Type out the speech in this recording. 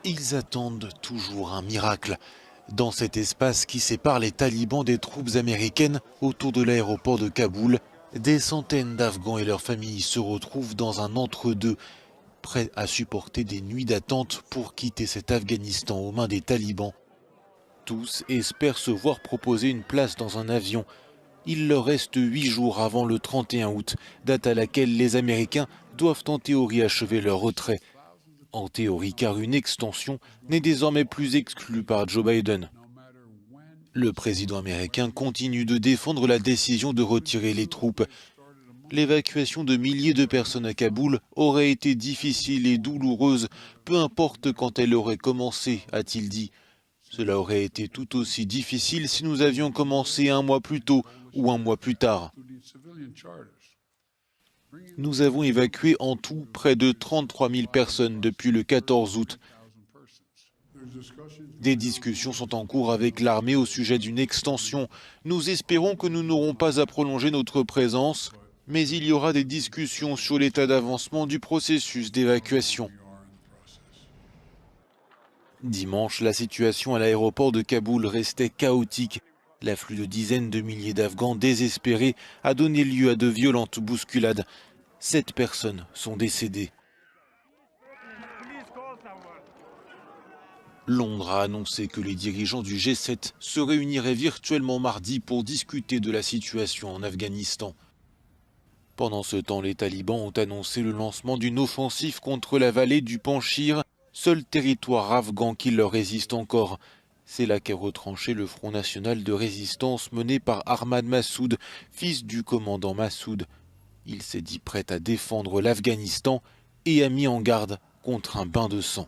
Ils attendent toujours un miracle. Dans cet espace qui sépare les talibans des troupes américaines autour de l'aéroport de Kaboul, des centaines d'Afghans et leurs familles se retrouvent dans un entre-deux, prêts à supporter des nuits d'attente pour quitter cet Afghanistan aux mains des talibans. Tous espèrent se voir proposer une place dans un avion. Il leur reste 8 jours avant le 31 août, date à laquelle les Américains doivent en théorie achever leur retrait. En théorie, car une extension n'est désormais plus exclue par Joe Biden. Le président américain continue de défendre la décision de retirer les troupes. L'évacuation de milliers de personnes à Kaboul aurait été difficile et douloureuse, peu importe quand elle aurait commencé, a-t-il dit. Cela aurait été tout aussi difficile si nous avions commencé un mois plus tôt ou un mois plus tard. Nous avons évacué en tout près de 33 000 personnes depuis le 14 août. Des discussions sont en cours avec l'armée au sujet d'une extension. Nous espérons que nous n'aurons pas à prolonger notre présence, mais il y aura des discussions sur l'état d'avancement du processus d'évacuation. Dimanche, la situation à l'aéroport de Kaboul restait chaotique. L'afflux de dizaines de milliers d'Afghans désespérés a donné lieu à de violentes bousculades. 7 personnes sont décédées. Londres a annoncé que les dirigeants du G7 se réuniraient virtuellement mardi pour discuter de la situation en Afghanistan. Pendant ce temps, les talibans ont annoncé le lancement d'une offensive contre la vallée du Panchir, seul territoire afghan qui leur résiste encore. C'est là qu'est retranché le Front national de résistance mené par Ahmad Massoud, fils du commandant Massoud. Il s'est dit prêt à défendre l'Afghanistan et a mis en garde contre un bain de sang.